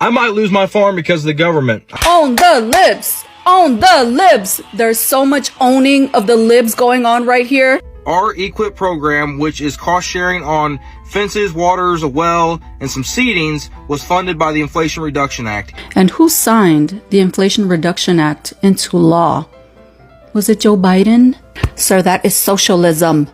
I might lose my farm because of the government. Own the libs! Own the libs! There's so much owning of the libs going on right here. Our EQIP program, which is cost sharing on fences, waters, a well, and some seedings, was funded by the Inflation Reduction Act. And who signed the Inflation Reduction Act into law? Was it Joe Biden? Sir, that is socialism.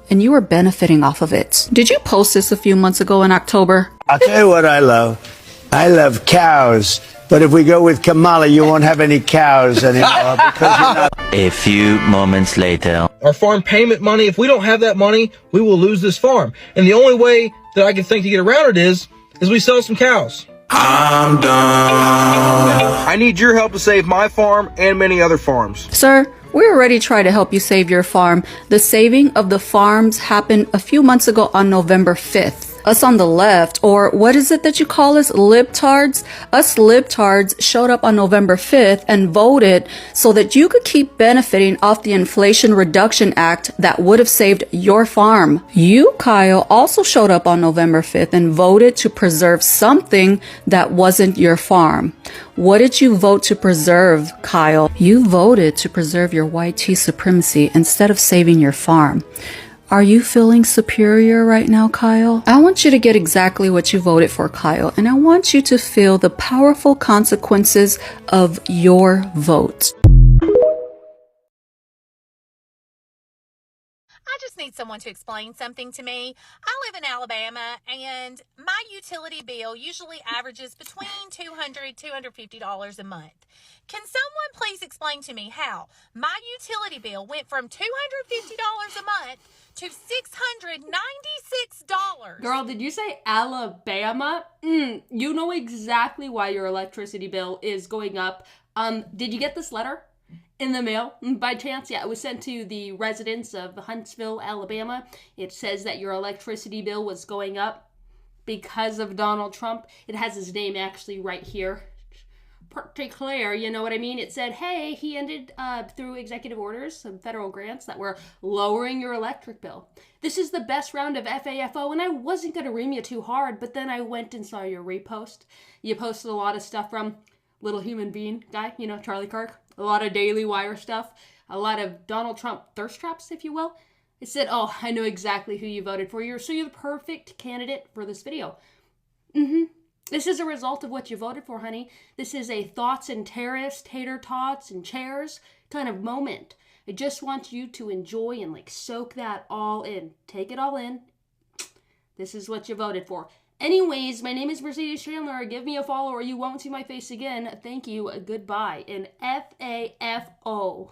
And you are benefiting off of it. Did you post this a few months ago in October? I'll tell you what I love. I love cows. But if we go with Kamala, you won't have any cows anymore because you're not. A few moments later. Our farm payment money, if we don't have that money, we will lose this farm. And the only way that I can think to get around it is we sell some cows. I'm done. I need your help to save my farm and many other farms. Sir, we already tried to help you save your farm. The saving of the farms happened a few months ago on November 5th. Us on the left, or what is it that you call us, libtards? Us libtards showed up on November 5th and voted so that you could keep benefiting off the Inflation Reduction Act that would have saved your farm. You, Kyle, also showed up on November 5th and voted to preserve something that wasn't your farm. What did you vote to preserve, Kyle? You voted to preserve your white tea supremacy instead of saving your farm. Are you feeling superior right now, Kyle? I want you to get exactly what you voted for, Kyle, and I want you to feel the powerful consequences of your vote. I just need someone to explain something to me. I live in Alabama, and my utility bill usually averages between $200 to $250 a month. Can someone please explain to me how my utility bill went from $250 a month to $696? Girl, did you say Alabama? You know exactly why your electricity bill is going up. Did you get this letter in the mail by chance? Yeah, it was sent to the residents of Huntsville, Alabama. It says that your electricity bill was going up because of Donald Trump. It has his name actually right here. Pretty clear, you know what I mean? It said, hey, he ended through executive orders, some federal grants that were lowering your electric bill. This is the best round of FAFO, and I wasn't going to ream you too hard, but then I went and saw your repost. You posted a lot of stuff from Little Human Being guy, you know, Charlie Kirk. A lot of Daily Wire stuff. A lot of Donald Trump thirst traps, if you will. It said, oh, I know exactly who you voted for. You're the perfect candidate for this video. This is a result of what you voted for, honey. This is a thoughts and terrorist, tater tots and chairs kind of moment. I just want you to enjoy and soak that all in. Take it all in. This is what you voted for. Anyways, my name is Mercedes Chandler. Give me a follow or you won't see my face again. Thank you. Goodbye. And FAFO.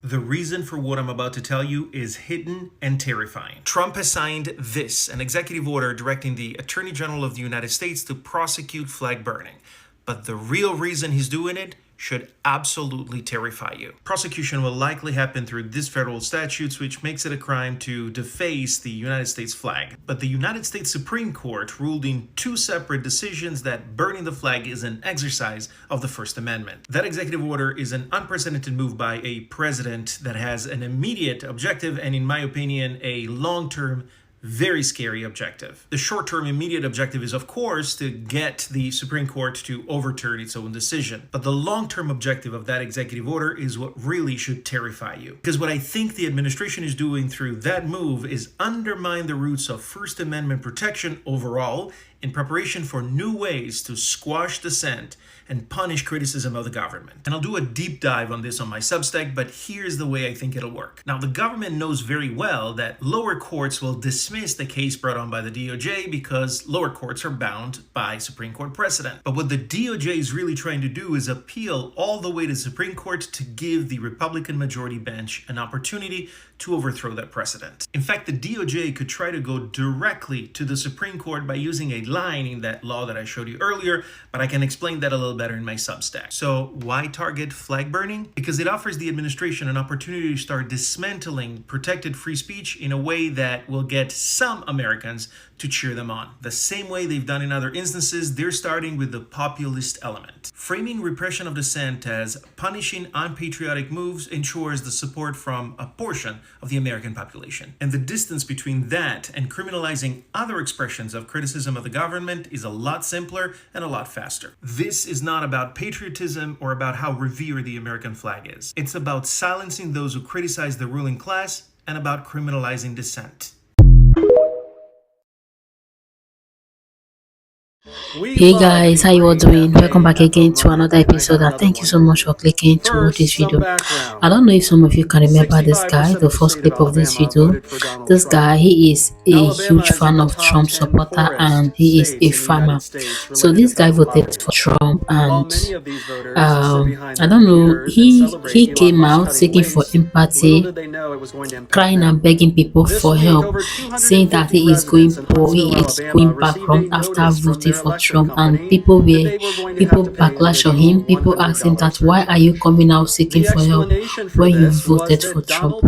The reason for what I'm about to tell you is hidden and terrifying. Trump has signed this, an executive order directing the Attorney General of the United States to prosecute flag burning. But the real reason he's doing it should absolutely terrify you. Prosecution will likely happen through these federal statutes, which makes it a crime to deface the United States flag. But the United States Supreme Court ruled in two separate decisions that burning the flag is an exercise of the First Amendment. That executive order is an unprecedented move by a president that has an immediate objective and, in my opinion, a long-term very scary objective. The short-term immediate objective is, of course, to get the Supreme Court to overturn its own decision. But the long-term objective of that executive order is what really should terrify you. Because what I think the administration is doing through that move is undermine the roots of First Amendment protection overall in preparation for new ways to squash dissent and punish criticism of the government. And I'll do a deep dive on this on my Substack, but here's the way I think it'll work. Now, the government knows very well that lower courts will dismiss the case brought on by the DOJ because lower courts are bound by Supreme Court precedent. But what the DOJ is really trying to do is appeal all the way to the Supreme Court to give the Republican majority bench an opportunity to overthrow that precedent. In fact, the DOJ could try to go directly to the Supreme Court by using a line in that law that I showed you earlier, but I can explain that a little better in my Substack. So why target flag burning? Because it offers the administration an opportunity to start dismantling protected free speech in a way that will get some Americans to cheer them on. The same way they've done in other instances, they're starting with the populist element. Framing repression of dissent as punishing unpatriotic moves ensures the support from a portion of the American population. And the distance between that and criminalizing other expressions of criticism of the government is a lot simpler and a lot faster. This is not about patriotism or about how revered the American flag is. It's about silencing those who criticize the ruling class and about criminalizing dissent. Hey guys, how you all doing? Welcome back again to another episode, and thank you so much for clicking to this video. I don't know if some of you can remember this guy, the first clip of this video. This guy, he is a huge fan of Trump supporter and he is a farmer. So this guy voted for Trump, and I don't know, he came out seeking for empathy, crying and begging people for help, saying that he is going poor, he is going back home after voting for Trump, and people backlash on him. People ask him that, why are you coming out seeking for help when you voted for Trump?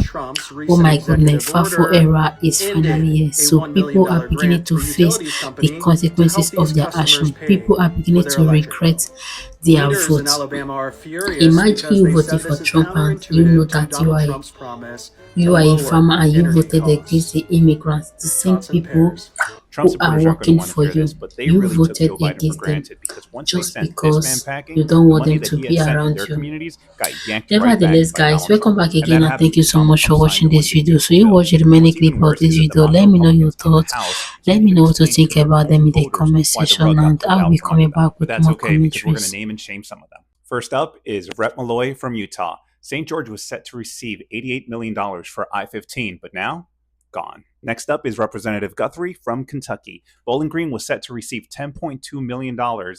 Oh my goodness, FAFO era is finally here. So people are beginning to face the consequences of their action. People are beginning to regret their vote. Imagine you voted for Trump and you know that you are a farmer and you voted against the immigrants, the same people who are working for you. You voted against them just because you don't want them to be around you. Nevertheless, guys, welcome back again, and thank you so much for watching this video. So you watch the remaining clip of this video. Let me know your thoughts. Let me know what you think about them in the comment section, and I'll be coming back with more commentaries. We're going to name and shame some of them. First up is Rep. Malloy from Utah. St. George was set to receive $88 million for I-15, but now gone. Next up is Representative Guthrie from Kentucky. Bowling Green was set to receive $10.2 million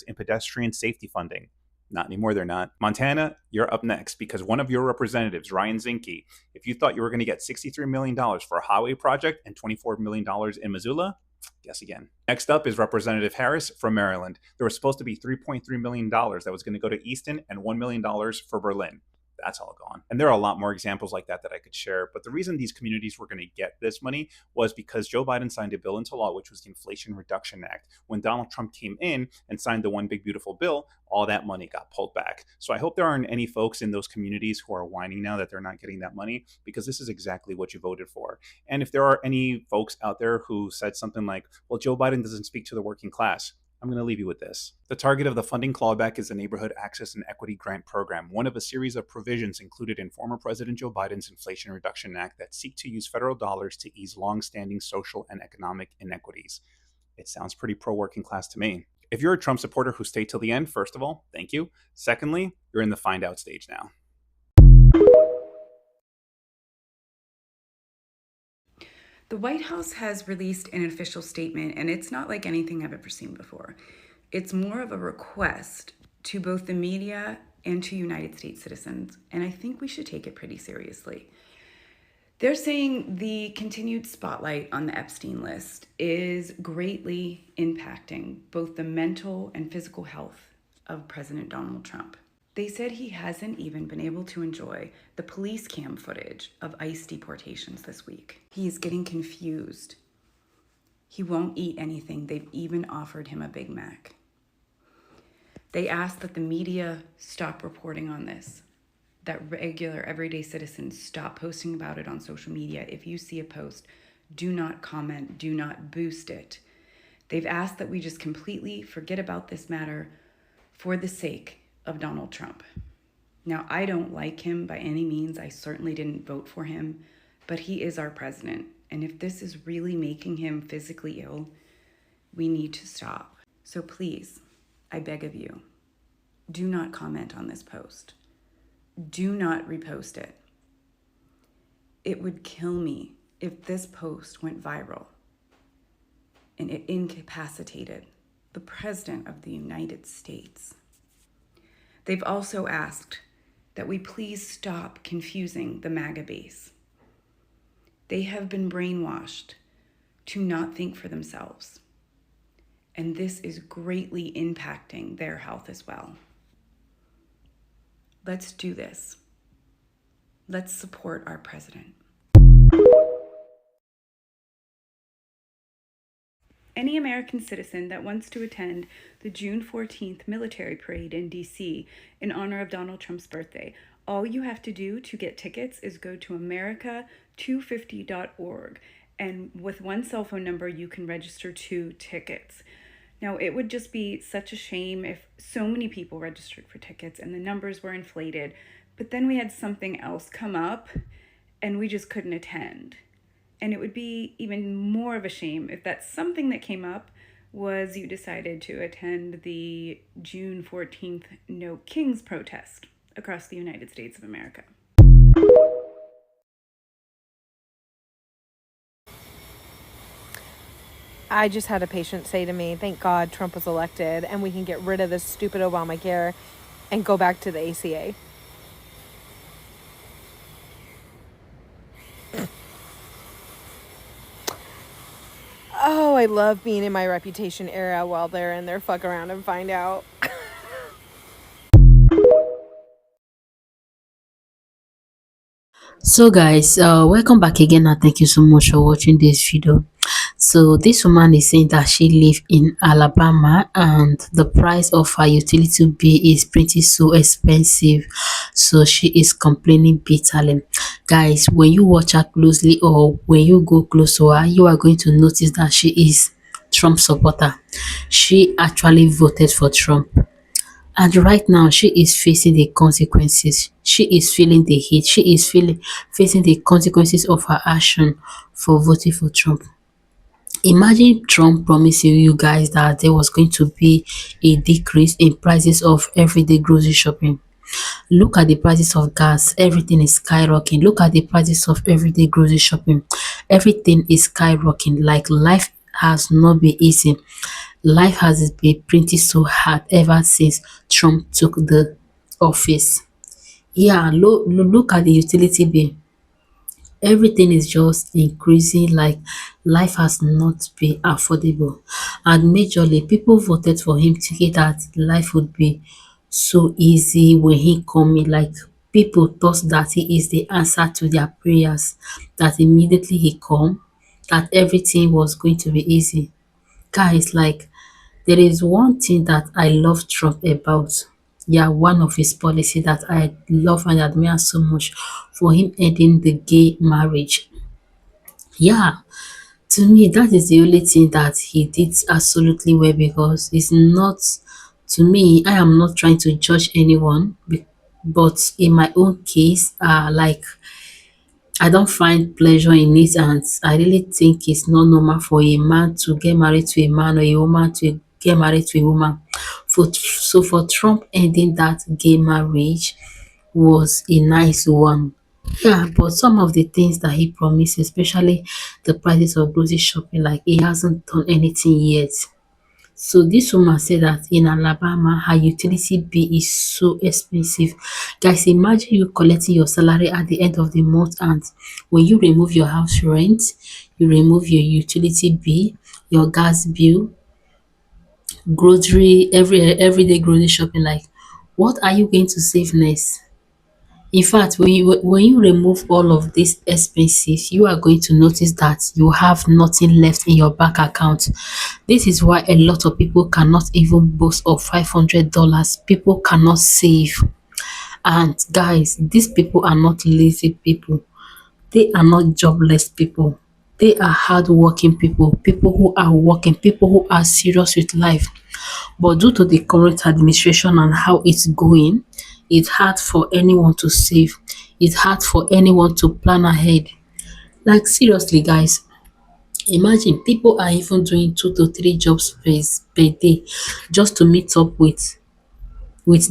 in pedestrian safety funding. Not anymore, they're not. Montana, you're up next because one of your representatives, Ryan Zinke, if you thought you were going to get $63 million for a highway project and $24 million in Missoula, guess again. Next up is Representative Harris from Maryland. There was supposed to be $3.3 million that was going to go to Easton and $1 million for Berlin. That's all gone. And there are a lot more examples like that I could share. But the reason these communities were going to get this money was because Joe Biden signed a bill into law, which was the Inflation Reduction Act. When Donald Trump came in and signed the One Big Beautiful Bill, all that money got pulled back. So I hope there aren't any folks in those communities who are whining now that they're not getting that money, because this is exactly what you voted for. And if there are any folks out there who said something like, well, Joe Biden doesn't speak to the working class, I'm going to leave you with this. The target of the funding clawback is the Neighborhood Access and Equity Grant Program, one of a series of provisions included in former President Joe Biden's Inflation Reduction Act that seek to use federal dollars to ease long-standing social and economic inequities. It sounds pretty pro-working class to me. If you're a Trump supporter who stayed till the end, first of all, thank you. Secondly, you're in the find out stage now. The White House has released an official statement, and it's not like anything I've ever seen before. It's more of a request to both the media and to United States citizens, and I think we should take it pretty seriously. They're saying the continued spotlight on the Epstein list is greatly impacting both the mental and physical health of President Donald Trump. They said he hasn't even been able to enjoy the police cam footage of ICE deportations this week. He is getting confused. He won't eat anything. They've even offered him a Big Mac. They asked that the media stop reporting on this, that regular everyday citizens stop posting about it on social media. If you see a post, do not comment, do not boost it. They've asked that we just completely forget about this matter for the sake of Donald Trump. Now, I don't like him by any means. I certainly didn't vote for him, but he is our president. And if this is really making him physically ill, we need to stop. So please, I beg of you, do not comment on this post. Do not repost it. It would kill me if this post went viral and it incapacitated the President of the United States. They've also asked that we please stop confusing the MAGA base. They have been brainwashed to not think for themselves, and this is greatly impacting their health as well. Let's do this. Let's support our president. Any American citizen that wants to attend the June 14th military parade in DC in honor of Donald Trump's birthday, all you have to do to get tickets is go to america250.org, and with one cell phone number, you can register 2 tickets. Now, it would just be such a shame if so many people registered for tickets and the numbers were inflated, but then we had something else come up and we just couldn't attend. And it would be even more of a shame if that something that came up was you decided to attend the June 14th No Kings protest across the United States of America. I just had a patient say to me, thank God Trump was elected and we can get rid of this stupid Obamacare and go back to the ACA. Oh, I love being in my reputation era while they're in their fuck around and find out. So guys, welcome back again and thank you so much for watching this video. So this woman is saying that she lives in Alabama and the price of her utility bill is pretty so expensive, so she is complaining bitterly. Guys, when you watch her closely or when you go close to her, you are going to notice that she is Trump supporter. She actually voted for Trump. And right now, she is facing the consequences. She is feeling the heat. She is facing the consequences of her action for voting for Trump. Imagine Trump promising you guys that there was going to be a decrease in prices of everyday grocery shopping. Look at the prices of gas. Everything is skyrocketing. Look at the prices of everyday grocery shopping. Everything is skyrocketing. Like life has not been easy. Life has been pretty so hard ever since Trump took the office. Yeah, look at the utility bill. Everything is just increasing, like life has not been affordable. And majorly, people voted for him thinking that life would be so easy when he come in. Like people thought that he is the answer to their prayers, that immediately he come, that everything was going to be easy. Guys, like there is one thing that I love Trump about. Yeah, one of his policy that I love and admire so much, for him ending the gay marriage. Yeah, to me that is the only thing that he did absolutely well, because it's not, to me, I am not trying to judge anyone, but in my own case, like I don't find pleasure in it, and I really think it's not normal for a man to get married to a man or a woman to get married to a woman. For Trump ending that gay marriage was a nice one. Yeah, but some of the things that he promised, especially the prices of grocery shopping, like he hasn't done anything yet. So this woman said that in Alabama, her utility bill is so expensive. Guys, imagine you collecting your salary at the end of the month, and when you remove your house rent, you remove your utility bill, your gas bill, grocery, everyday grocery shopping, like What are you going to save next? In fact, when you remove all of these expenses, you are going to notice that you have nothing left in your bank account. This is why a lot of people cannot even boast of $500. People cannot save. And guys, these people are not lazy people. They are not jobless people. They are hardworking people, people who are working, people who are serious with life. But due to the current administration and how it's going, it's hard for anyone to save. It's hard for anyone to plan ahead. Like seriously, guys, imagine people are even doing 2 to 3 jobs per day just to meet up with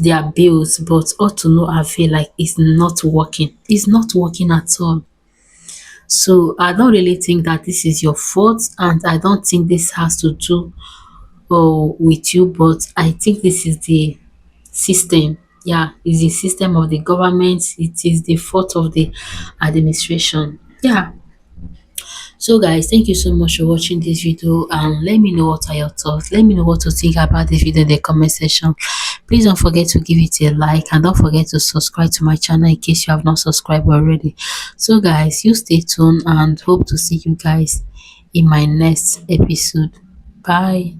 their bills, but all to no avail. Like it's not working. It's not working at all. So I don't really think that this is your fault, and I don't think this has to do with you, but I think this is the system. Yeah, it's the system of the government. It is the fault of the administration. Yeah. So guys, thank you so much for watching this video, and let me know what are your thoughts. Let me know what to think about this video in the comment section. Please don't forget to give it a like, and don't forget to subscribe to my channel in case you have not subscribed already. So guys, you stay tuned and hope to see you guys in my next episode. Bye.